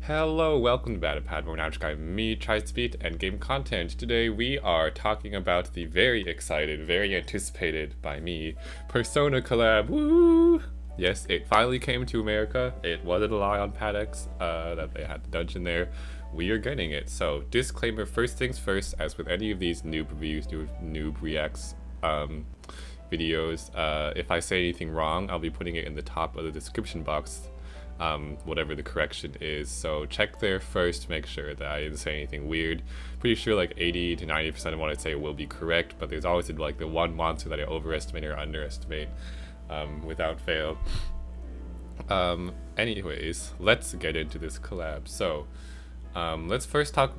Hello, welcome to badatpad, where now describe me, tries to beat endgame content. Today we are talking about the very excited, very anticipated by me, Persona collab. Woo! Yes, it finally came to America. It wasn't a lie on PadX that they had the dungeon there. We are getting it. So, disclaimer, first things first, as with any of these noob reviews, noob reacts videos, if I say anything wrong, I'll be putting it in the top of the description box. Whatever the correction is, so check there first to make sure that I didn't say anything weird. Pretty sure like 80 to 90% of what I say will be correct, but there's always like the one monster that I overestimate or underestimate without fail. Anyways, let's get into this collab. So let's first we're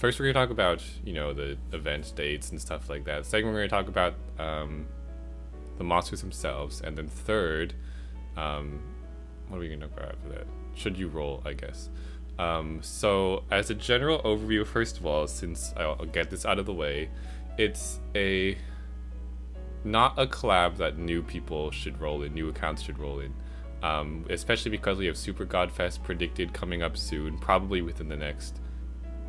gonna talk about, you know, the event dates and stuff like that. Second, we're gonna talk about the monsters themselves, and then third, what are we gonna talk about after that? Should you roll, I guess. So as a general overview, first of all, since I'll get this out of the way, it's not a collab that new people should roll in, new accounts should roll in. Especially because we have Super Godfest predicted coming up soon, probably within the next,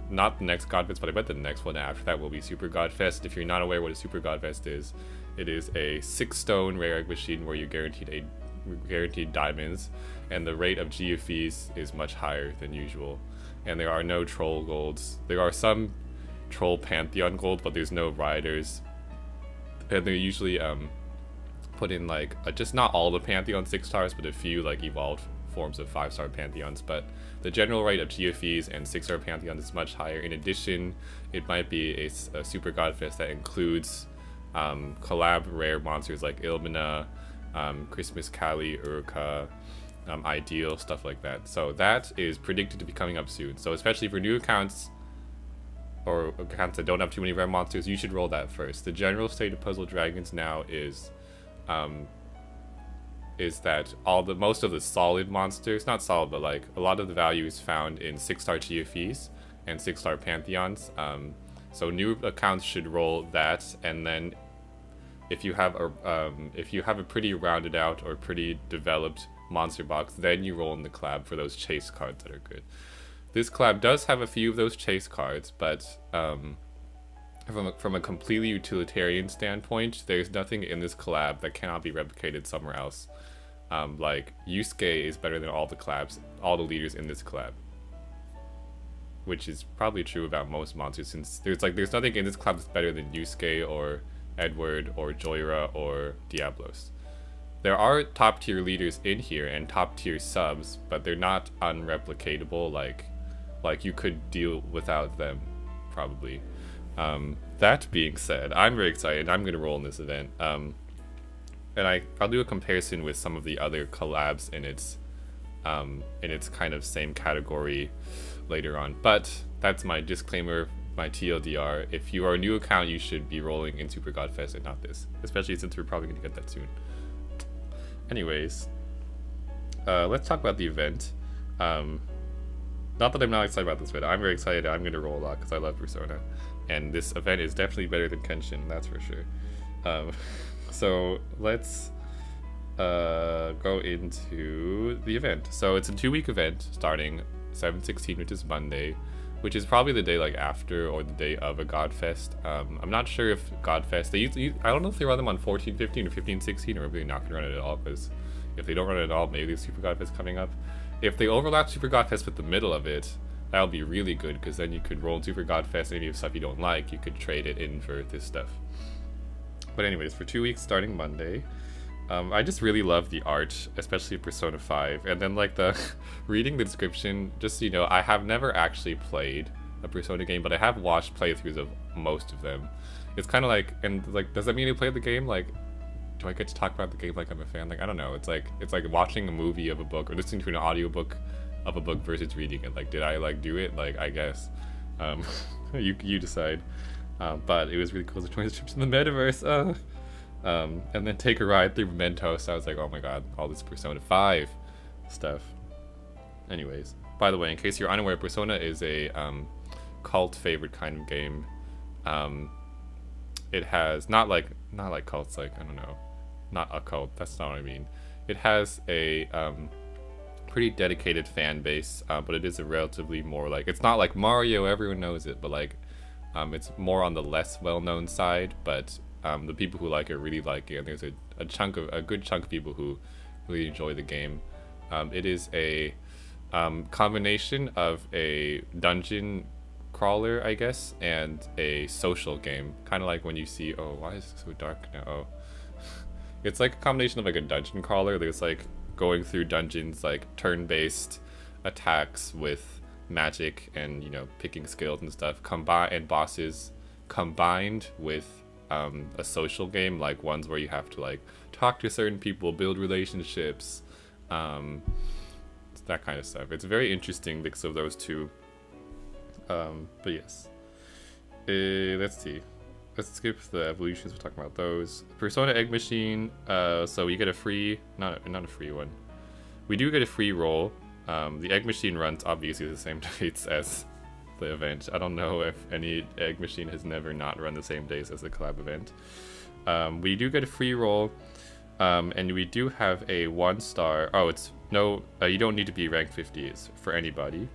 not the next Godfest, but I bet the next one after that will be Super Godfest. If you're not aware what a Super Godfest is, it is a 6-stone rare egg machine where you're guaranteed diamonds, and the rate of GFEs is much higher than usual, and there are no troll golds. There are some troll pantheon gold, but there's no riders, and they're usually put in like just not all the pantheon 6 stars, but a few like evolved forms of 5-star pantheons. But the general rate of GFEs and 6-star pantheons is much higher. In addition, it might be a Super Godfest that includes collab rare monsters like Ilmina, Christmas Kali, Urka, Ideal, stuff like that. So that is predicted to be coming up soon. So especially for new accounts or accounts that don't have too many rare monsters, you should roll that first. The general state of Puzzle Dragons now is that most of the solid monsters, not solid, but like a lot of the value is found in 6-star GFEs and 6-star pantheons. So new accounts should roll that, and then if you have a pretty rounded out or pretty developed monster box, then you roll in the collab for those chase cards that are good. This collab does have a few of those chase cards, but from a completely utilitarian standpoint, there's nothing in this collab that cannot be replicated somewhere else. Like Yusuke is better than all the leaders in this collab, which is probably true about most monsters, since there's nothing in this collab that's better than Yusuke or Edward or Joyra or Diablos. There are top tier leaders in here and top tier subs, but they're not unreplicatable like you could deal without them, probably. That being said, I'm very excited. I'm gonna roll in this event, and I'll do a comparison with some of the other collabs in its kind of same category later on. But that's my disclaimer, my TLDR. If you are a new account, you should be rolling in Super Godfest and not this, especially since we're probably going to get that soon. Anyways, let's talk about the event. Not that I'm not excited about this event. I'm very excited. I'm going to roll a lot because I love Persona, and this event is definitely better than Kenshin, that's for sure. So let's go into the event. So it's a 2-week event starting 7/16, which is Monday, which is probably the day like after or the day of a Godfest. I'm not sure if Godfest, I don't know if they run them on 14/15 or 15/16, or if they're not gonna run it at all, because if they don't run it at all, maybe there's Super Godfest coming up. If they overlap Super Godfest with the middle of it, that'll be really good, because then you could roll in Super Godfest, and any of the stuff you don't like, you could trade it in for this stuff. But anyways, for 2 weeks starting Monday, I just really love the art, especially Persona 5, and then like the reading the description, just so you know, I have never actually played a Persona game, but I have watched playthroughs of most of them. It's kind of like, and like, does that mean you played the game? Like, do I get to talk about the game like I'm a fan? Like, I don't know, it's like watching a movie of a book or listening to an audiobook of a book versus reading it. Like, did I like do it? Like, I guess you decide. But it was really cool to join the trips in the metaverse. And then take a ride through Mentos. I was like, oh my god, all this Persona 5 stuff. Anyways, by the way, in case you're unaware, Persona is a cult favorite kind of game. It has not like cults, like, I don't know, not a cult, that's not what I mean. It has a pretty dedicated fan base, but it is a relatively more like, it's not like Mario, everyone knows it, but like it's more on the less well-known side, but the people who like it really like it, and there's a good chunk of people who really enjoy the game. It is a combination of a dungeon crawler, I guess, and a social game, kind of like when you see, oh, why is it so dark now? Oh. It's like a combination of like a dungeon crawler. There's like going through dungeons, like turn-based attacks with magic and, you know, picking skills and stuff, and bosses combined with a social game, like ones where you have to like talk to certain people, build relationships, that kind of stuff. It's a very interesting mix of those two. But yes, let's see. Let's skip the evolutions. We're talking about those. Persona Egg Machine. So you get a free, not a free one. We do get a free roll. The Egg Machine runs obviously the same dates as the event. I don't know if any Egg Machine has never not run the same days as the collab event. We do get a free roll, and we do have a 1-star. Oh, it's no. You don't need to be rank 50. It's for anybody.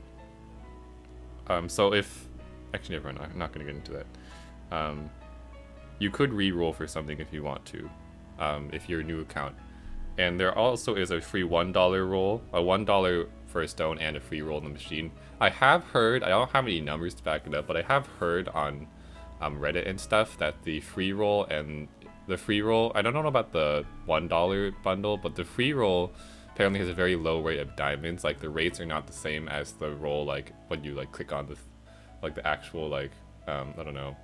So if actually, never mind. I'm not going to get into that. You could re-roll for something if you want to, if you're a new account. And there also is a free $1 roll, a $1 for a stone, and a free roll in the machine. I have heard, I don't have any numbers to back it up, but I have heard on Reddit and stuff that the free roll, I don't know about the $1 bundle, but the free roll apparently has a very low rate of diamonds. Like the rates are not the same as the roll, like when you like click on the actual like, I don't know,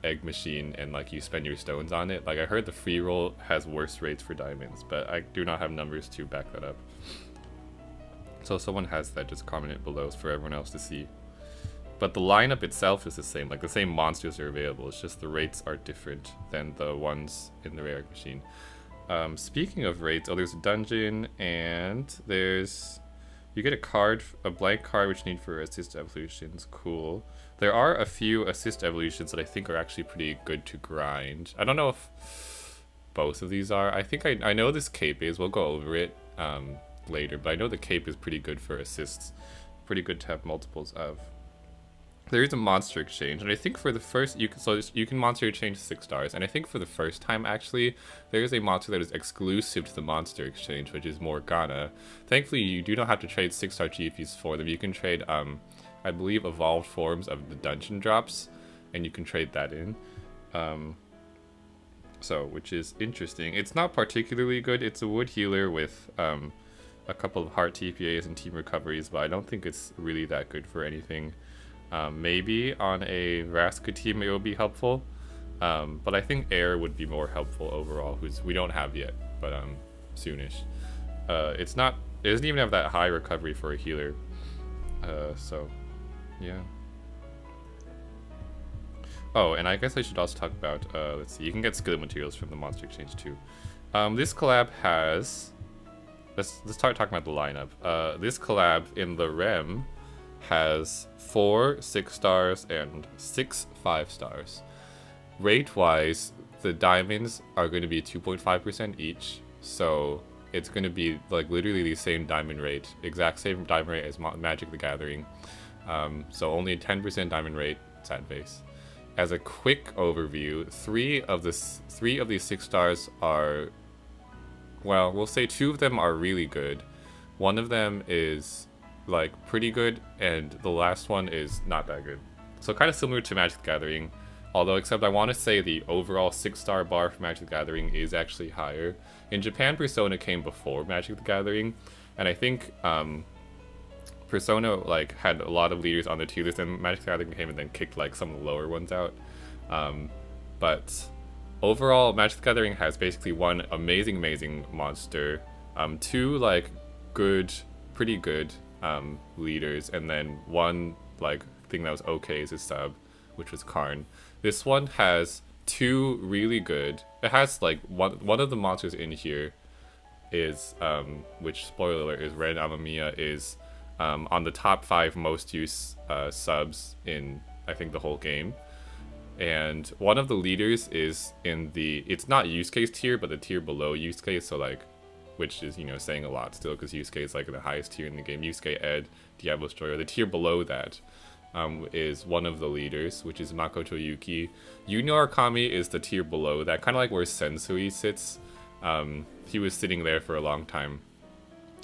egg machine and like you spend your stones on it. Like I heard the free roll has worse rates for diamonds, but I do not have numbers to back that up. So if someone has that, just comment it below for everyone else to see. But the lineup itself is the same, like the same monsters are available, it's just the rates are different than the ones in the rare egg machine. Speaking of rates, oh, there's a dungeon, and you get a card, a blank card which you need for assist evolutions. Cool. There are a few assist evolutions that I think are actually pretty good to grind. I don't know if both of these are. I think I know this cape is. We'll go over it later, but I know the cape is pretty good for assists. Pretty good to have multiples of. There is a monster exchange, and I think for the first, you can monster exchange 6 stars, and I think for the first time actually, there is a monster that is exclusive to the monster exchange, which is Morgana. Thankfully, you do not have to trade 6-star GFEs for them. You can trade, I believe, evolved forms of the dungeon drops, and you can trade that in. Which is interesting. It's not particularly good. It's a wood healer with a couple of heart TPAs and team recoveries, but I don't think it's really that good for anything. Maybe on a Vraska team it will be helpful, but I think Air would be more helpful overall, we don't have yet, but soonish. It doesn't even have that high recovery for a healer, so yeah. Oh, and I guess I should also talk about, let's see, you can get skill materials from the monster exchange too. This collab has, let's start talking about the lineup. This collab in the REM has 4 6 stars and 6 5 stars. Rate wise, the diamonds are going to be 2.5% each, so it's going to be like literally the same diamond rate, exact same diamond rate as Magic the Gathering. So only a 10% diamond rate stat base. As a quick overview, 3 of these 6 stars are, well, we'll say 2 of them are really good. One of them is like pretty good, and the last one is not that good. So kind of similar to Magic the Gathering, although except I want to say the overall 6-star bar for Magic the Gathering is actually higher. In Japan, Persona came before Magic the Gathering, and I think Persona like had a lot of leaders on the tier list, and Magic the Gathering came and then kicked like some of the lower ones out. But overall, Magic the Gathering has basically 1 amazing monster, 2 like good, pretty good leaders, and then 1 like thing that was okay is a sub, which was Karn. This one has 2 really good. It has like one of the monsters in here is which, spoiler alert, is Red Amamiya, is on the top 5 most used subs in I think the whole game. And one of the leaders is in the, it's not use case tier, but the tier below use case, so like which is, you know, saying a lot still, because Yusuke is like the highest tier in the game. Yusuke, Ed, Diablo Destroyer. The tier below that is one of the leaders, which is Makoto Yuki. Yuno Arkami is the tier below that, kind of like where Sensui sits. He was sitting there for a long time.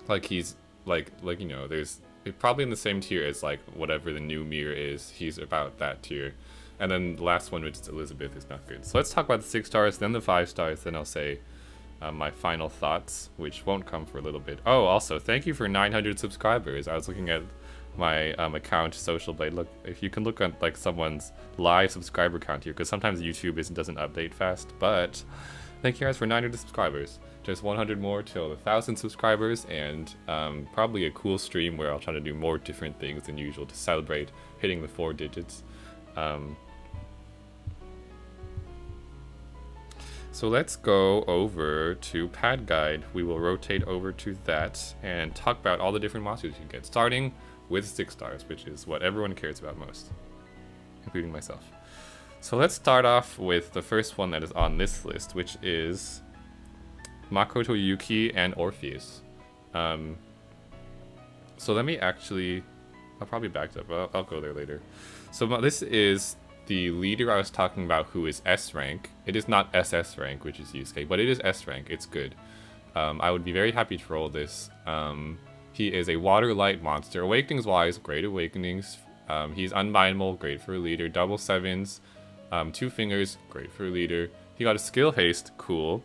Like he's like you know, there's probably in the same tier as like whatever the new mirror is. He's about that tier. And then the last one, which is Elizabeth, is not good. So let's talk about the 6 stars, then the 5 stars, then I'll say my final thoughts, which won't come for a little bit. Oh, also, thank you for 900 subscribers. I was looking at my account, Social Blade. Look, if you can look at like someone's live subscriber count here, because sometimes YouTube doesn't update fast, but thank you guys for 900 subscribers. Just 100 more till 1,000 subscribers, and probably a cool stream where I'll try to do more different things than usual to celebrate hitting the 4 digits. So let's go over to Pad Guide. We will rotate over to that and talk about all the different monsters you can get, starting with 6 stars, which is what everyone cares about most, including myself. So let's start off with the first one that is on this list, which is Makoto Yuki and Orpheus. So let me actually, I'll probably back up, I'll go there later. So this is the leader I was talking about, who is S rank. It is not SS rank, which is Yusuke, but it is S rank. It's good. I would be very happy to roll this. He is a water light monster. Awakenings wise, great awakenings. He's unbindable, great for a leader. Double 7s, 2 fingers, great for a leader. He got a skill haste, cool.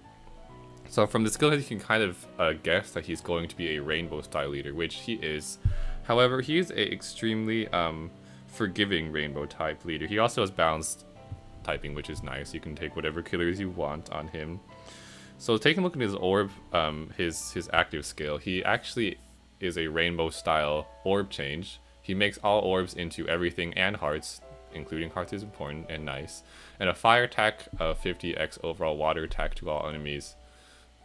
So from the skill haste, you can kind of guess that he's going to be a rainbow style leader, which he is. However, he is a extremely forgiving rainbow type leader. He also has balanced typing, which is nice. You can take whatever killers you want on him. So taking a look at his orb, his active skill, he actually is a rainbow style orb change. He makes all orbs into everything and hearts, including hearts is important and nice. And a fire attack of 50x overall water attack to all enemies.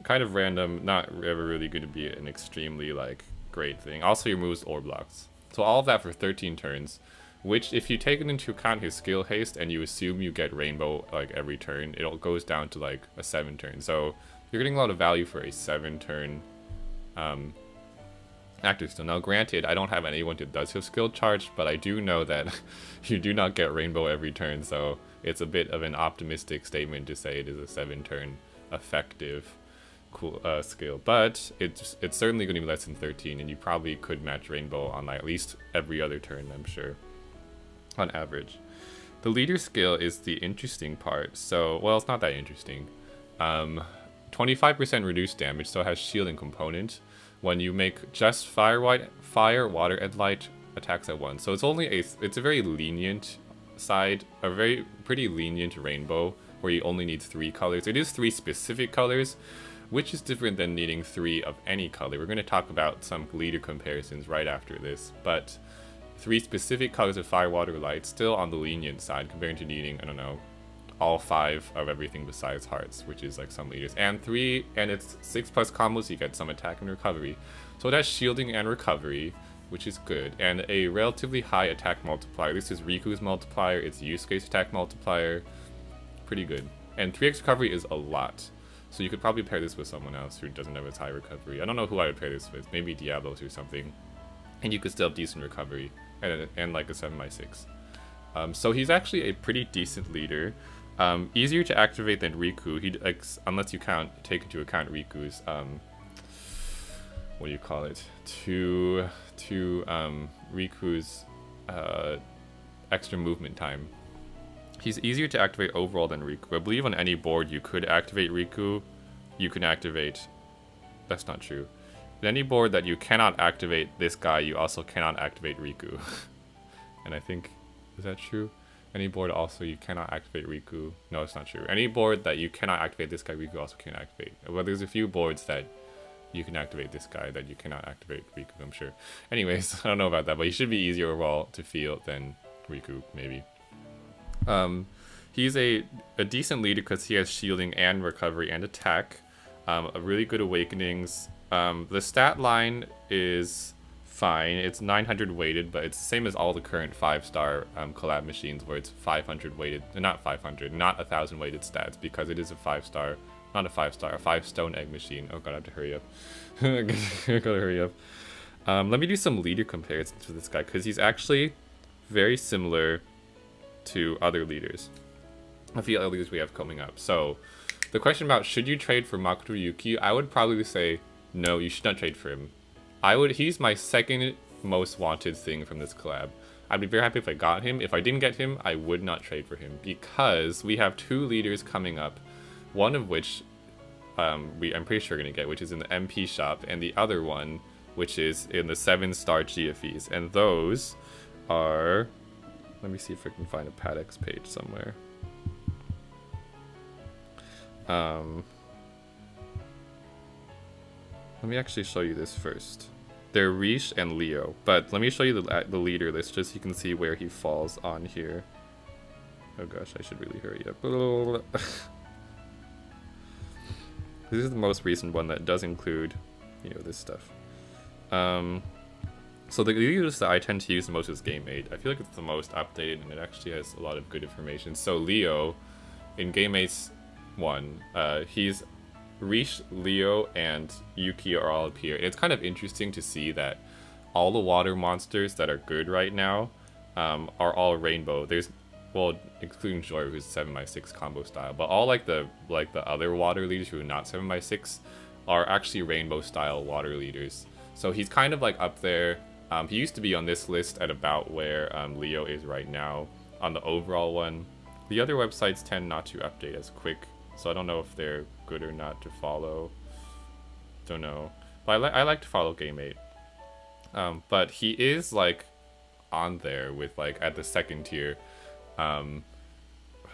Kind of random, not ever really going to be an extremely like great thing. Also he removes orb blocks. So all of that for 13 turns. Which, if you take it into account his skill haste and you assume you get rainbow like every turn, it goes down to like a 7 turn. So you're getting a lot of value for a 7 turn active skill. Now granted, I don't have anyone who does his skill charge, but I do know that you do not get rainbow every turn, so it's a bit of an optimistic statement to say it is a 7 turn effective cool skill. But it's certainly going to be less than 13, and you probably could match rainbow on like, at least every other turn, I'm sure. On average. The leader skill is the interesting part. So, well, it's not that interesting. 25% reduced damage, so it has shielding component when you make just fire, water, and light attacks at once. So it's only it's a very lenient side, a pretty lenient rainbow where you only need 3 colors. It is 3 specific colors, which is different than needing 3 of any color. We're going to talk about some leader comparisons right after this, but 3 specific colors of fire, water, light, still on the lenient side compared to needing, I don't know, all 5 of everything besides hearts, which is like some leaders. And it's 6+ combos, you get some attack and recovery. So it has shielding and recovery, which is good, and a relatively high attack multiplier. This is Riku's multiplier, it's Yusuke's attack multiplier. Pretty good. And 3x recovery is a lot. So you could probably pair this with someone else who doesn't have as high recovery. I don't know who I would pair this with, maybe Diablos or something. And you could still have decent recovery. And like a 7x6. So he's actually a pretty decent leader. Easier to activate than Riku. Unless you take into account Riku's what do you call it? Riku's extra movement time. He's easier to activate overall than Riku. I believe on any board you could activate Riku. You can activate. That's not true. On any board that you cannot activate this guy, you also cannot activate Riku. And I think, is that true? Any board also you cannot activate Riku. No, it's not true. Any board that you cannot activate this guy, Riku also can't activate. Well, there's a few boards that you can activate this guy that you cannot activate Riku, I'm sure. Anyways, I don't know about that, but he should be easier overall to feel than Riku, maybe. He's a decent leader because he has shielding and recovery and attack. A really good awakenings. The stat line is fine. It's 900 weighted, but it's the same as all the current 5-star collab machines where it's 500 weighted, not 500, not 1000 weighted stats, because it is a 5-star Not a 5-star, a 5-stone egg machine. Oh god, I have to hurry up. I gotta hurry up. Let me do some leader comparisons for this guy, because he's actually very similar to other leaders. A few other leaders we have coming up. So, the question about should you trade for Makoto Yuki, I would probably say no, you should not trade for him. He's my second most wanted thing from this collab. I'd be very happy if I got him. If I didn't get him, I would not trade for him, because we have 2 leaders coming up, one of which I'm pretty sure we're going to get, which is in the MP shop, and the other one, which is in the 7-star GFEs. And those are... Let me see if I can find a Padex page somewhere. Let me actually show you this first. They're Riche and Leo, but let me show you the leader list just so you can see where he falls on here. Oh gosh, I should really hurry up. This is the most recent one that does include, you know, this stuff. So the leaders that I tend to use the most is GameMate. I feel like it's the most updated and it actually has a lot of good information. So Leo, in GameMate's 1, he's Riche, Leo, and Yuki are all up here. And it's kind of interesting to see that all the water monsters that are good right now are all rainbow. There's, well, including Joy, who's 7x6 combo style, but all like the other water leaders who are not 7x6 are actually rainbow style water leaders. So he's kind of like up there. He used to be on this list at about where Leo is right now on the overall one. The other websites tend not to update as quick, so I don't know if they're good or not to follow. Don't know. But I like to follow GameMate. But he is like on there with like at the 2nd tier. How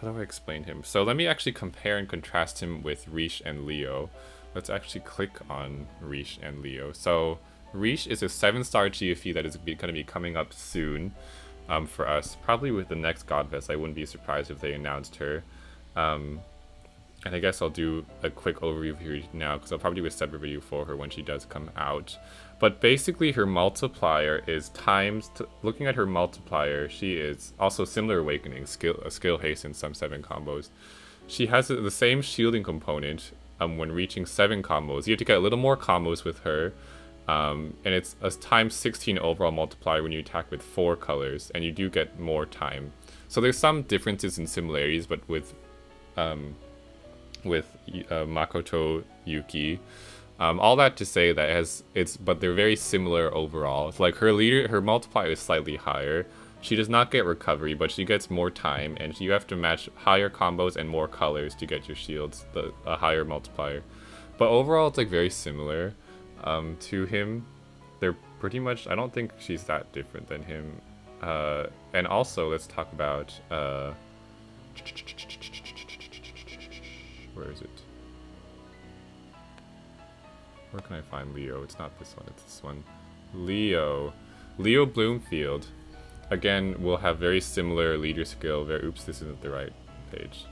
do I explain him? So let me actually compare and contrast him with Riche and Leo. Let's actually click on Riche and Leo. So Riche is a 7-star GFE that is going to be coming up soon for us. Probably with the next Godfest. I wouldn't be surprised if they announced her. And I guess I'll do a quick overview here now, because I'll probably do a separate video for her when she does come out. But basically her multiplier is looking at her multiplier, she is also similar Awakening, skill haste in some 7 combos. She has the same shielding component when reaching 7 combos. You have to get a little more combos with her. And it's a times 16 overall multiplier when you attack with 4 colors, and you do get more time. So there's some differences and similarities, but with Makoto Yuki, all that to say that but they're very similar overall. It's like her multiplier is slightly higher. She does not get recovery, but she gets more time, and you have to match higher combos and more colors to get your shields, a higher multiplier. But overall, it's like very similar to him. They're pretty much, I don't think she's that different than him. And also, let's talk about where is it? Where can I find Leo? It's not this one, it's this one. Leo Bloomfield. Again, we'll have very similar leader skill. Oops, this isn't the right page.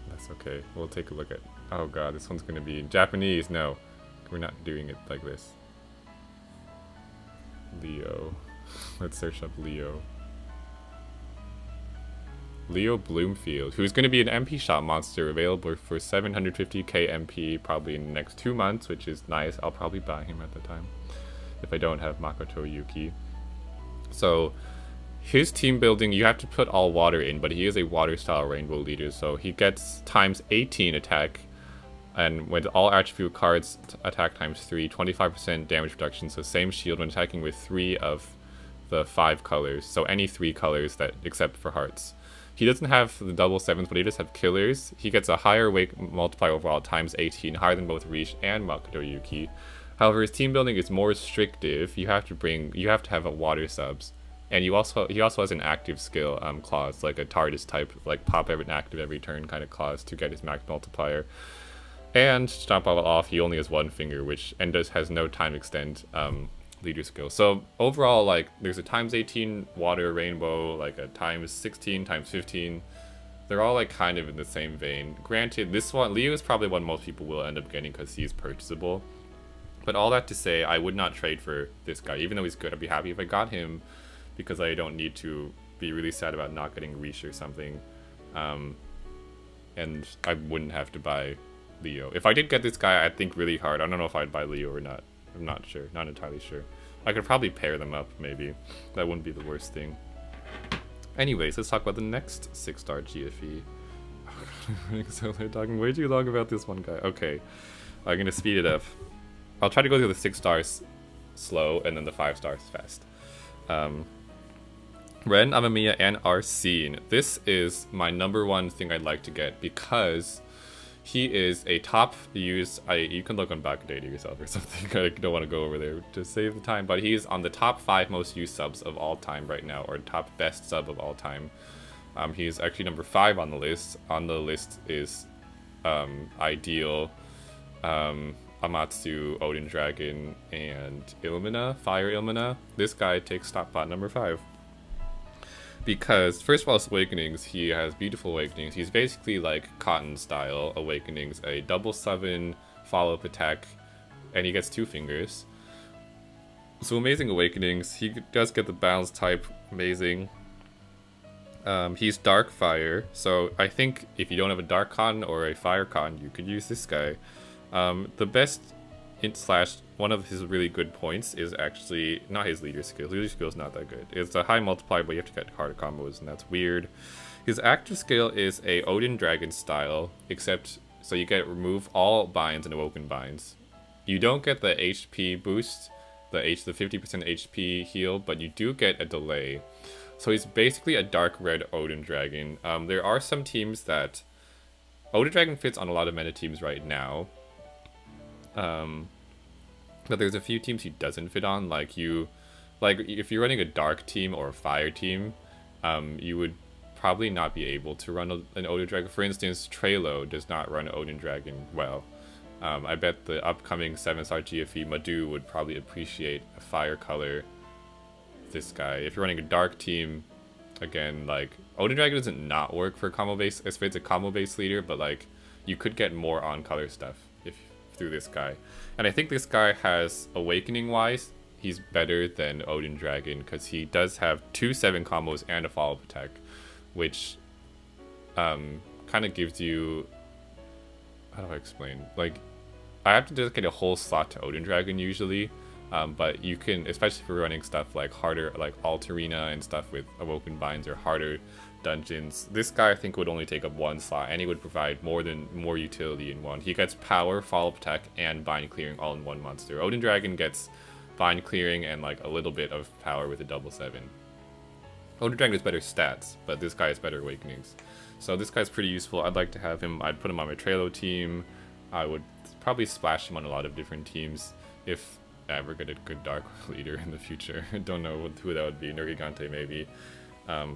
That's okay. We'll take a look at... Oh god, this one's gonna be Japanese. No, we're not doing it like this. Leo. Let's search up Leo. Leo Bloomfield, who's going to be an MP shop monster available for 750k MP probably in the next 2 months, which is nice. I'll probably buy him at the time if I don't have Makoto Yuki. So his team building, you have to put all water in, but he is a water style rainbow leader, so he gets times 18 attack, and with all attribute cards attack times 3, 25% damage reduction, so same shield when attacking with 3 of the 5 colors, so any 3 colors that except for hearts. He doesn't have the double 7s, but he does have killers. He gets a higher wake multiplier overall, times 18, higher than both Riche and Makoto Yuki. However, his team building is more restrictive. You have to have a water subs, and he also has an active skill clause, like a TARDIS type, like pop every active every turn kind of clause to get his max multiplier. And to top all off, he only has 1 finger, which has no time extend leader skill. So overall, like, there's a times 18 water rainbow, like a times 16, times 15. They're all like kind of in the same vein. Granted, this one, Leo is probably one most people will end up getting because he's purchasable. But all that to say, I would not trade for this guy. Even though he's good, I'd be happy if I got him, because I don't need to be really sad about not getting Riche or something. And I wouldn't have to buy Leo. If I did get this guy, I'd think really hard. I don't know if I'd buy Leo or not. I'm not sure. Not entirely sure. I could probably pair them up, maybe. That wouldn't be the worst thing. Anyways, let's talk about the next 6-star GFE. So they're talking way too long about this one guy. Okay, I'm gonna speed it up. I'll try to go through the 6 stars slow and then the 5 stars fast. Ren, Amamiya, and Arsene. This is my #1 thing I'd like to get because he is a top used. You can look on Backdata yourself or something. I don't want to go over there to save the time, but he's on the top 5 most used subs of all time right now, or top best sub of all time. He's actually number 5 on the list. On the list is Ideal, Amatsu, Odin Dragon, and Illumina, Fire Illumina. This guy takes top spot number 5. Because, first of all, his Awakenings, he has beautiful Awakenings. He's basically like Cotton style Awakenings, a double 7 follow-up attack, and he gets 2 fingers. So amazing Awakenings. He does get the balance type, amazing. He's Dark Fire, so I think if you don't have a Dark Cotton or a Fire Cotton, you could use this guy. The best one of his really good points is actually not his leader skill. Leader skill is not that good. It's a high multiplier, but you have to get harder combos, and that's weird. His active skill is a Odin Dragon style, except so you get remove all binds and awoken binds. You don't get the HP boost, the 50% HP heal, but you do get a delay. So he's basically a dark red Odin Dragon. There are some teams that Odin Dragon fits on a lot of meta teams right now. But there's a few teams he doesn't fit on. Like if you're running a dark team or a fire team, you would probably not be able to run an Odin Dragon. For instance, Trelo does not run Odin Dragon well. I bet the upcoming 7-star GFE Madu would probably appreciate a fire color. This guy. If you're running a dark team, again, like Odin Dragon doesn't not work for combo base if it's a combo base leader, but like you could get more on color stuff through this guy. And I think this guy has Awakening wise, he's better than Odin Dragon because he does have 2 7 combos and a follow-up attack, which kind of gives you, how do I explain? Like I have to dedicate a whole slot to Odin Dragon usually. But you can, especially if you're running stuff like harder, like Alt Arena and stuff with Awoken Binds or harder dungeons, this guy I think would only take up 1 slot, and he would provide more utility in one. He gets power, follow-up attack, and bind clearing all in one monster. Odin Dragon gets bind clearing and like a little bit of power with a double 7. Odin Dragon has better stats, but this guy has better Awakenings. So this guy's pretty useful. I'd like to have him. I'd put him on my Trelo team. I would probably splash him on a lot of different teams if I ever get a good dark leader in the future. I don't know who that would be. Nergigante maybe.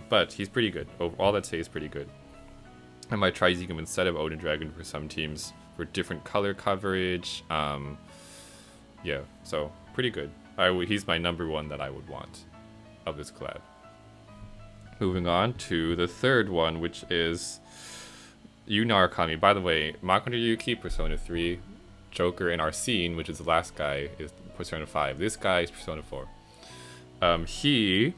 But he's pretty good. Overall, I'd say he's pretty good. I might try using him instead of Odin Dragon for some teams for different color coverage. Yeah, so pretty good. He's my #1 that I would want of this collab. Moving on to the third one, which is Yu Narakami. By the way, Makoto Yuki, Persona 3, Joker, and Arsene, which is the last guy, is Persona 5. This guy is Persona 4. He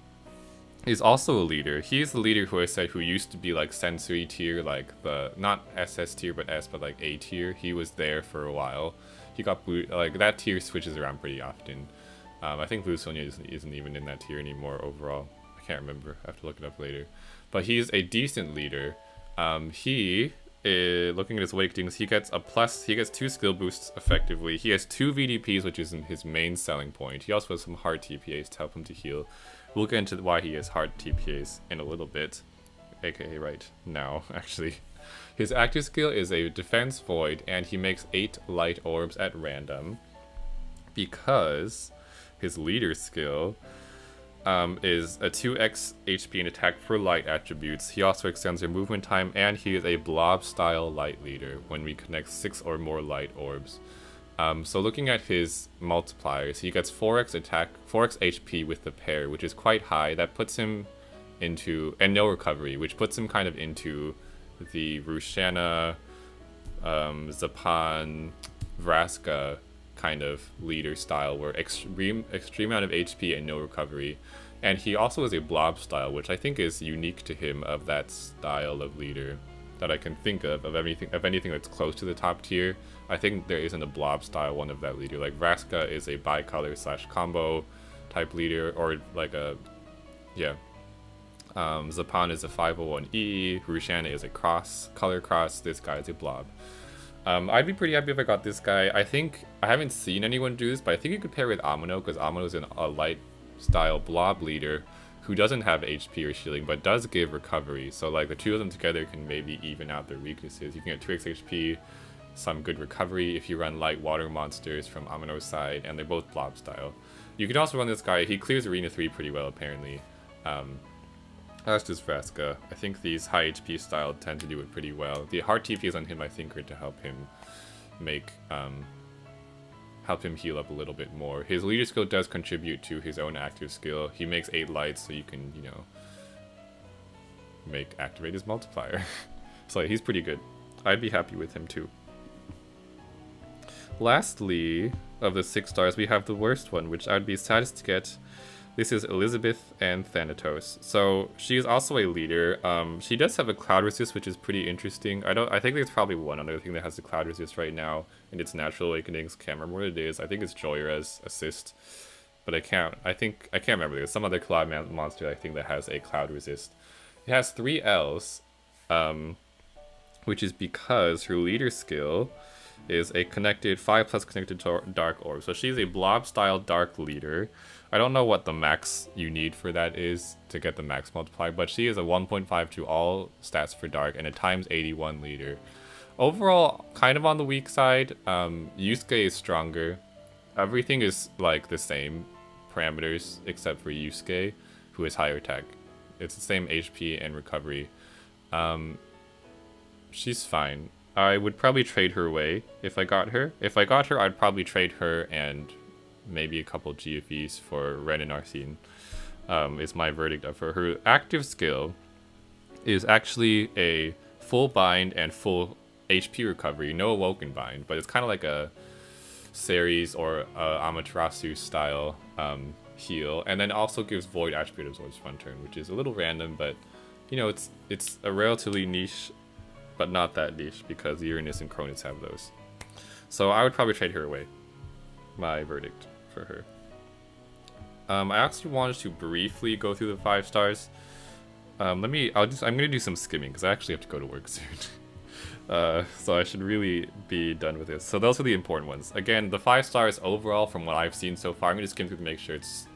is also a leader. He's the leader who I said who used to be like Sensui tier, like the not SS tier but S, but like A tier. He was there for a while. He got blue, like that tier switches around pretty often. I think Blue Sonia isn't even in that tier anymore overall. I can't remember. I have to look it up later. But he's a decent leader. Looking at his Awakenings, he gets 2 skill boosts effectively. He has 2 VDPs, which is his main selling point. He also has some hard TPAs to help him to heal. We'll get into why he has hard TPAs in a little bit, aka right now, actually. His active skill is a Defense Void, and he makes 8 light orbs at random because his leader skill is a 2x HP and attack for light attributes. He also extends your movement time, and he is a blob style light leader when we connect 6 or more light orbs. So looking at his multipliers, he gets 4x attack, 4x HP with the pair, which is quite high. That puts him into, and no recovery, which puts him kind of into the Rushana, Zapan, Vraska kind of leader style, where extreme amount of HP and no recovery. And he also has a blob style, which I think is unique to him of that style of leader. that I can think of anything that's close to the top tier. I think there isn't a blob style one of that leader. Like Vraska is a bi-color / combo type leader, or like a, yeah. Zapan is a 501E, Rushana is a color cross, this guy is a blob. I'd be pretty happy if I got this guy. I think, I haven't seen anyone do this, but I think you could pair with Amano, because Amano is a light style blob leader who doesn't have HP or shielding, but does give recovery. So like the two of them together can maybe even out their weaknesses. You can get 2x HP, some good recovery if you run light water monsters from Amano's side, and they're both blob style. You can also run this guy, he clears Arena 3 pretty well apparently. That's just Vraska. I think these high HP style tend to do it pretty well. The hard TPs on him I think are to help him make, help him heal up a little bit more. His leader skill does contribute to his own active skill. He makes 8 lights, so you can, you know, activate his multiplier. So he's pretty good. I'd be happy with him too. Lastly, of the 6 stars, we have the worst one, which I'd be saddest to get. This is Elizabeth and Thanatos. So she is also a leader. She does have a cloud resist, which is pretty interesting. I think there's probably one other thing that has the cloud resist right now in its natural awakenings. Can't remember what it is. I think it's Joyra's assist, but I can't remember. There's some other cloud monster I think that has a cloud resist. It has 3 L's, which is because her leader skill is a connected 5+ connected dark orb. So she's a blob style dark leader. I don't know what the max you need for that is to get the max multiplier, but she is a 1.5 to all stats for dark and a ×81 leader. Overall, kind of on the weak side. Yusuke is stronger. Everything is like the same parameters except for Yusuke, who is higher attack. It's the same HP and recovery. She's fine. I would probably trade her away if I got her. If I got her, I'd probably trade her and maybe a couple GFEs for Ren and Arsene, is my verdict of her. Her active skill is actually a full bind and full HP recovery, no awoken bind, but it's kind of like a Ceres or Amaterasu style heal, and then also gives void attribute absorbs one turn, which is a little random, but you know, it's a relatively niche, but not that niche because Uranus and Cronus have those. So I would probably trade her away. My verdict for her. I actually wanted to briefly go through the 5 stars. I'm gonna do some skimming because I actually have to go to work soon. So I should really be done with this. So those are the important ones. Again, the 5 stars overall from what I've seen so far, I'm gonna skim through to make sure it's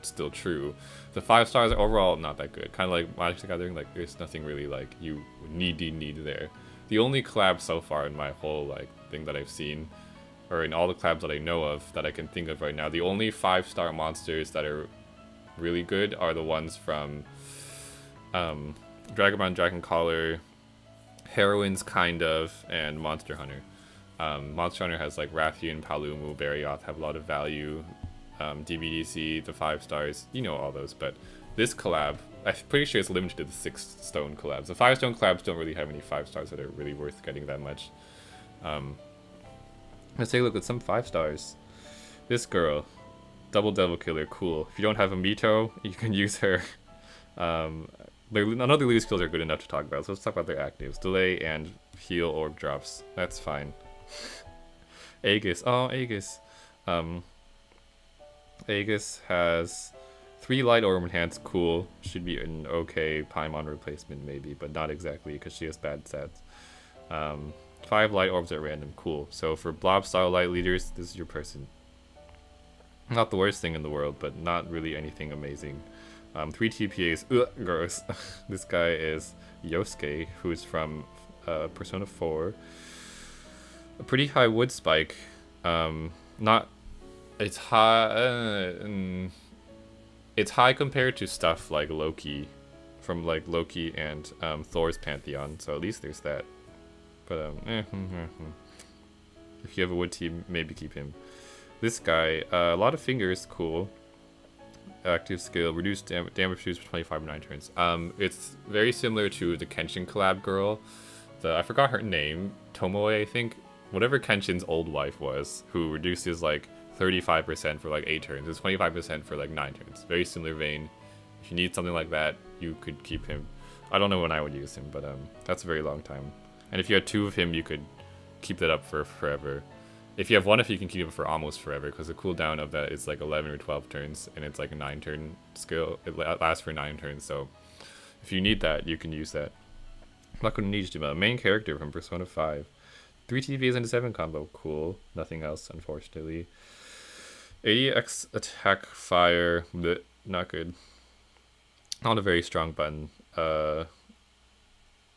still true. The 5 stars are overall not that good. Kind of like Magic the Gathering, like there's nothing really like you need there. The only collab so far in my whole like thing that I've seen, or in all the collabs that I know of that I can think of right now, the only 5-star monsters that are really good are the ones from Dragonborn, Dragoncaller, Heroines kind of, and Monster Hunter. Monster Hunter has like Rathian, Palumu, Barioth have a lot of value. DBDC, the 5 stars, you know all those, but this collab, I'm pretty sure it's limited to the 6 stone collabs. The 5 stone collabs don't really have any 5 stars that are really worth getting that much. Let's take a look at some 5 stars. This girl, Double Devil Killer, cool. If you don't have a Mito, you can use her. None of the lead skills are good enough to talk about, so let's talk about their actives. Delay and heal orb drops. That's fine. Aegis. Oh, Aegis. Aegis has 3 light orb enhance. Cool. Should be an okay Paimon replacement maybe, but not exactly because she has bad stats. 5 light orbs at random. Cool. So for blob style light leaders, this is your person. Not the worst thing in the world, but not really anything amazing. 3 TPAs. Ugh, gross. This guy is Yosuke, who's from Persona 4. A pretty high wood spike. It's high. It's high compared to stuff like Loki, from like Loki and Thor's Pantheon. So at least there's that. But if you have a wood team, maybe keep him. This guy, a lot of fingers, cool. Active skill, reduced damage reduced for 25 9 turns. It's very similar to the Kenshin collab girl. I forgot her name, Tomoe, I think. Whatever Kenshin's old wife was, who reduces like 35% for like 8 turns. It's 25% for like 9 turns. Very similar vein. If you need something like that, you could keep him. I don't know when I would use him, but that's a very long time. And if you had 2 of him, you could keep that up for forever. If you have 1 of you can keep it for almost forever, because the cooldown of that is like 11 or 12 turns, and it's like a 9-turn skill. It lasts for 9 turns, so if you need that, you can use that. I'm not going to need you, but main character from Persona 5. 3 TVs and a 7 combo. Cool. Nothing else, unfortunately. 80x attack fire. Bleh, not good. Not a very strong button.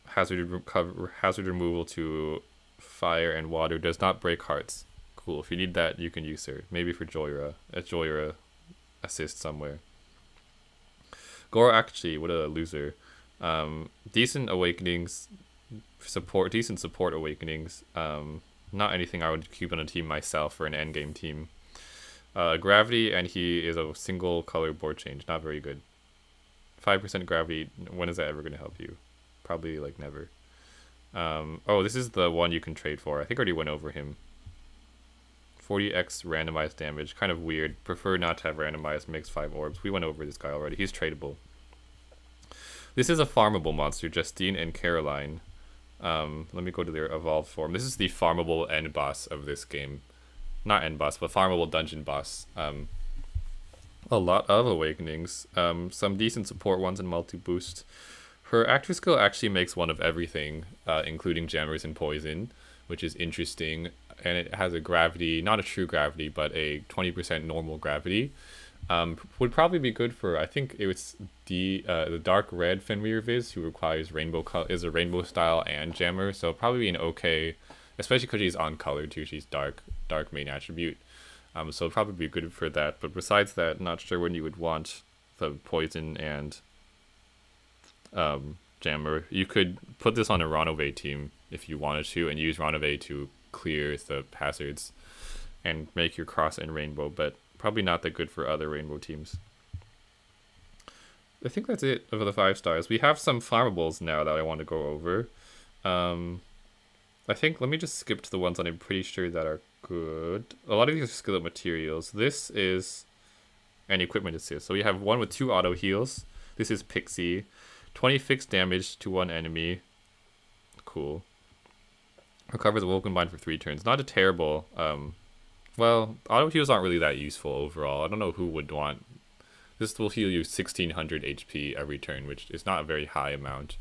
Hazard removal to fire and water. Does not break hearts. Cool. If you need that, you can use her. Maybe for Joyra. A Joyra assist somewhere. Goro actually, what a loser. Decent awakenings. Decent support awakenings. Not anything I would keep on a team myself or an endgame team. Gravity, and he is a single color board change. Not very good. 5% gravity. When is that ever going to help you? Probably like never. Oh, this is the one you can trade for. I think I already went over him. 40x randomized damage. Kind of weird. Prefer not to have randomized. Makes 5 orbs. We went over this guy already. He's tradable. This is a farmable monster. Justine and Caroline. Let me go to their evolved form. This is the farmable end boss of this game. Not end boss, but farmable dungeon boss. A lot of awakenings. Some decent support ones and multi-boost. Her active skill actually makes 1 of everything, including jammers and poison, which is interesting. And it has a gravity, not a true gravity, but a 20% normal gravity. Would probably be good for, I think it was the dark red Fenrir Viz, who requires rainbow is a rainbow style and jammer, so probably an okay, especially because she's on color too. She's dark main attribute, so probably be good for that. But besides that, not sure when you would want the poison and jammer. You could put this on a Ranove team if you wanted to, and use Ranove to clear the hazards and make your cross and rainbow, but probably not that good for other rainbow teams. I think that's it of the 5 stars. We have some farmables now that I want to go over. I think, let me just skip to the ones that I'm pretty sure that are good. A lot of these are skill up materials. This is an equipment assist. So we have one with 2 auto heals. This is Pixie. 20 fixed damage to 1 enemy. Cool. Recovers a Woken Bind for 3 turns. Not a terrible... well, auto heals aren't really that useful overall. I don't know who would want... This will heal you 1600 HP every turn, which is not a very high amount.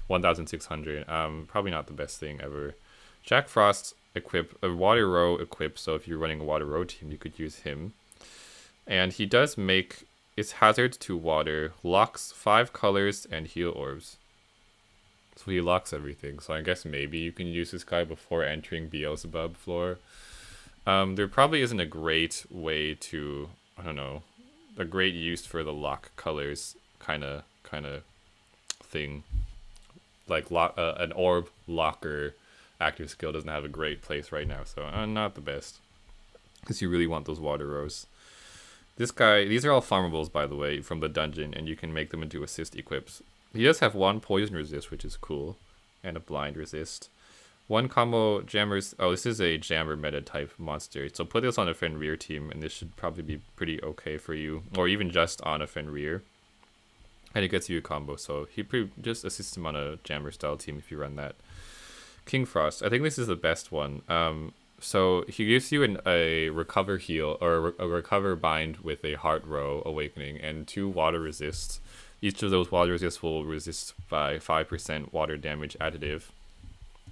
1600. Probably not the best thing ever. Jack Frost equip, a Water Row equip, so if you're running a Water Row team, you could use him. And he does make its hazards to water, locks 5 colors, and heal orbs. So he locks everything, so I guess maybe you can use this guy before entering Beelzebub floor. There probably isn't a great way to, I don't know, a great use for the lock colors kind of thing. Like an orb locker active skill doesn't have a great place right now, so not the best. Because you really want those water rows. This guy, these are all farmables by the way from the dungeon, and you can make them into assist equips. He does have 1 poison resist, which is cool, and a blind resist. 1 combo jammers. Oh, this is a jammer meta type monster. So put this on a Fenrir team, and this should probably be pretty okay for you, or even just on a Fenrir. And it gets you a combo, so he just assists him on a jammer style team if you run that. King Frost. I think this is the best one. So he gives you a recover heal, or a recover bind with a heart row awakening, and 2 water resists. Each of those water resists will resist by 5% water damage additive.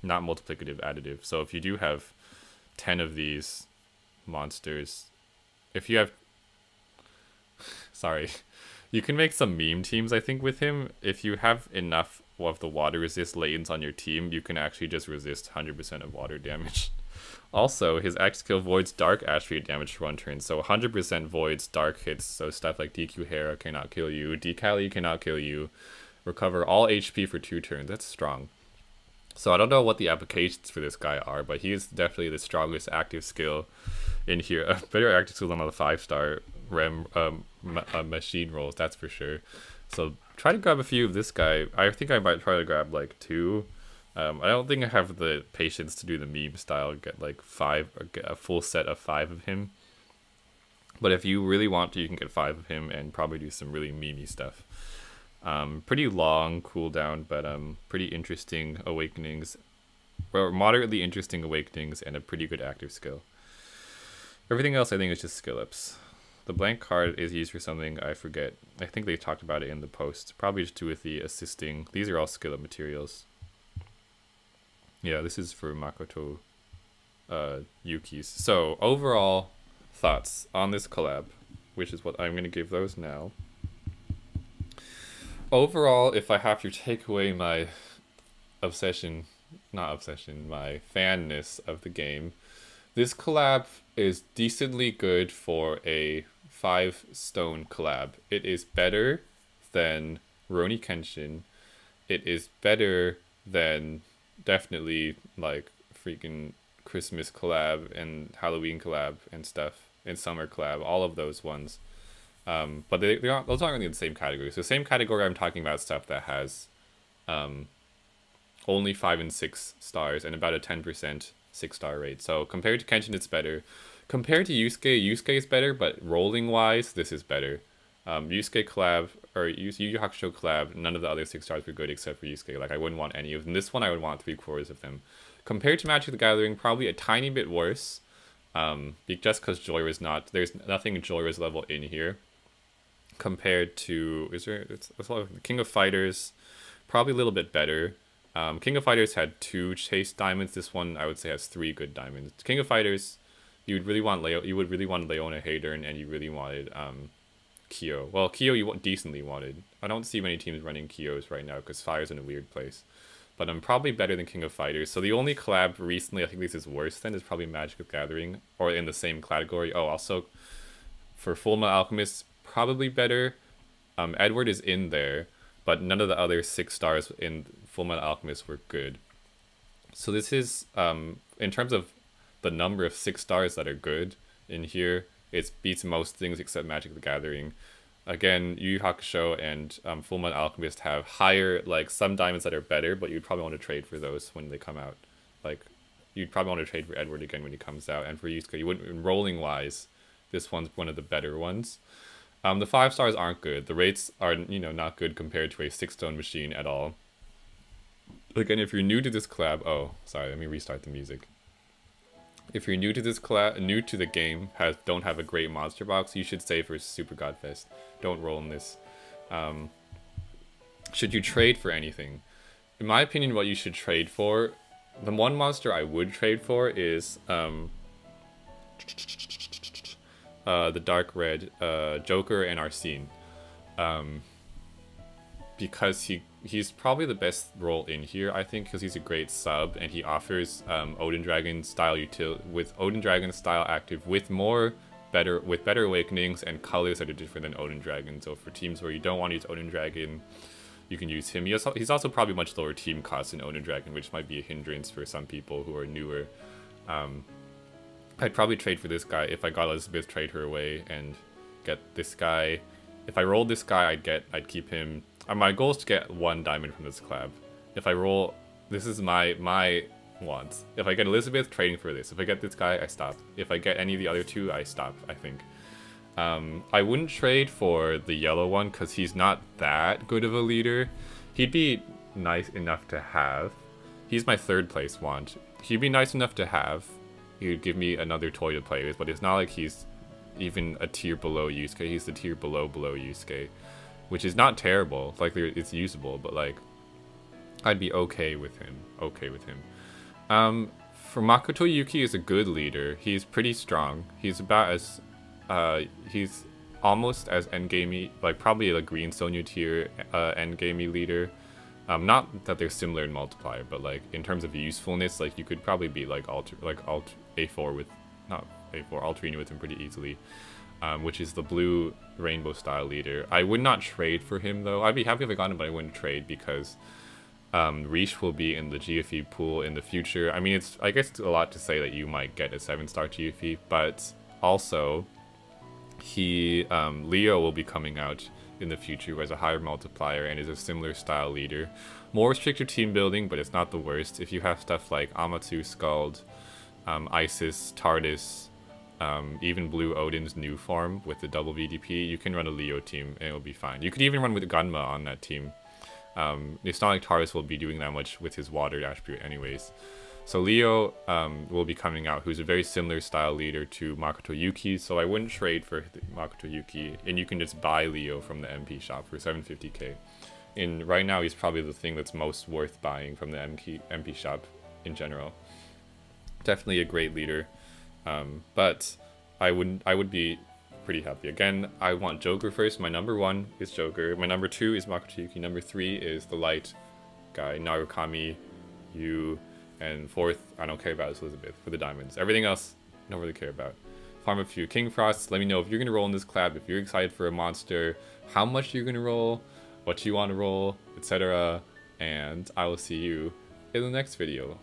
Not multiplicative, additive. So if you do have 10 of these monsters, if you have... Sorry. You can make some meme teams, I think, with him. If you have enough of the water resist latents on your team, you can actually just resist 100% of water damage. Also, his active skill voids dark attribute damage for 1 turn, so 100% voids dark hits, so stuff like DQ Hera cannot kill you, Decali cannot kill you, recover all HP for 2 turns. That's strong. So I don't know what the applications for this guy are, but he is definitely the strongest active skill in here. A better active skill than all the 5-star machine rolls, that's for sure. So try to grab a few of this guy. I think I might try to grab like 2. I don't think I have the patience to do the meme style, get like 5, or get a full set of 5 of him. But if you really want to, you can get 5 of him and probably do some really memey stuff. Pretty long cooldown, but pretty interesting awakenings, or moderately interesting awakenings, and a pretty good active skill. Everything else I think is just skill ups. The blank card is used for something I forget. I think they talked about it in the post. Probably just to do with the assisting. These are all skill up materials. Yeah, this is for Makoto Yuki's. So overall thoughts on this collab, which is what I'm going to give those now. Overall, if I have to take away my my fanness of the game, this collab is decently good for a 5-stone collab. It is better than Rurouni Kenshin. It is better than definitely like freaking Christmas collab and Halloween collab and stuff, and summer collab, all of those ones. But those aren't really in the same category. So same category, I'm talking about stuff that has only 5 and 6 stars and about a 10% 6-star rate. So compared to Kenshin, it's better. Compared to Yusuke is better, but rolling wise, this is better. Yusuke collab, or Yu Hakusho collab, none of the other 6 stars were good except for Yusuke. Like, I wouldn't want any of them. This one, I would want 3/4 of them. Compared to Magic the Gathering, probably a tiny bit worse. Just because Joyra's not, there's nothing Joyra's level in here. Compared to, it's King of Fighters, probably a little bit better. King of Fighters had 2 chase diamonds. This one, I would say, has 3 good diamonds. King of Fighters, you would really want Leona Hadern, and you really wanted Kyo. Well, Kyo you decently wanted. I don't see many teams running Kyos right now because Fire's in a weird place. But I'm probably better than King of Fighters. So the only collab recently I think this is worse than is probably Magic the Gathering, or in the same category. Oh, also for Fullmetal Alchemist, probably better. Edward is in there, but none of the other 6 stars in Fullmetal Alchemist were good. So this is, in terms of the number of 6 stars that are good in here, it beats most things except Magic the Gathering. Again, Yu Hakusho and Fullmetal Alchemist have higher, like, some diamonds that are better, but you'd probably want to trade for those when they come out. Like, you'd probably want to trade for Edward again when he comes out, and for Yusuke, you wouldn't, rolling-wise, this one's one of the better ones. The 5 stars aren't good. The rates are, not good compared to a 6-stone machine at all. Again, if you're new to this collab, oh, sorry, let me restart the music. If you're new to this collab, new to the game, don't have a great monster box, you should save for Super Godfest. Don't roll in this. Should you trade for anything? In my opinion, what you should trade for, the one monster I would trade for is the dark red Joker and Arsene, because he's probably the best role in here, I think, because he's a great sub and he offers Odin Dragon style active with better awakenings and colors that are different than Odin Dragon. So for teams where you don't want to use Odin Dragon, you can use him. He's also probably much lower team cost than Odin Dragon, which might be a hindrance for some people who are newer. I'd probably trade for this guy. If I got Elizabeth, trade her away and get this guy. If I rolled this guy, I'd keep him. My goal is to get 1 diamond from this collab. If I roll, this is my wants. If I get Elizabeth, trading for this. If I get this guy, I stop. If I get any of the other 2, I stop, I think. I wouldn't trade for the yellow one because he's not that good of a leader. He'd be nice enough to have. He's my 3rd place want. He'd be nice enough to have. He would give me another toy to play with, but it's not like he's even a tier below Yusuke. He's the tier below Yusuke, which is not terrible. Like, it's usable, but like, I'd be okay with him. For Makoto Yuki is a good leader. He's pretty strong. He's about as, he's almost as endgamey, like probably a green Sonya tier endgamey leader. Not that they're similar in multiplier, but like in terms of usefulness, like you could probably beat like A4 with, not A4, Alterini with him pretty easily. Which is the blue rainbow style leader. I would not trade for him though. I'd be happy if I got him, but I wouldn't trade because Riche will be in the GFE pool in the future. I mean, I guess it's a lot to say that you might get a 7-star GFE, but also Leo will be coming out in the future, who has a higher multiplier and is a similar style leader. More restricted team building, but it's not the worst. If you have stuff like Amatsu, Scald, Isis, TARDIS, even Blue Odin's new form with the double VDP, you can run a Leo team and it'll be fine. You could even run with Gunma on that team. It's not like Taurus will be doing that much with his water attribute anyways. So Leo will be coming out, who's a very similar style leader to Makoto Yuki, so I wouldn't trade for Makoto Yuki, and you can just buy Leo from the MP shop for 750k. And right now he's probably the thing that's most worth buying from the MP shop in general. Definitely a great leader, but I would be pretty happy. Again, I want Joker first. My number 1 is Joker. My number 2 is Makoto Yuki. Number 3 is the light guy, Narukami, Yu. And 4th, I don't care about, is Elizabeth for the diamonds. Everything else, I don't really care about. Farm a few King Frosts. Let me know if you're going to roll in this collab, if you're excited for a monster, how much you're going to roll, what you want to roll, etc. And I will see you in the next video.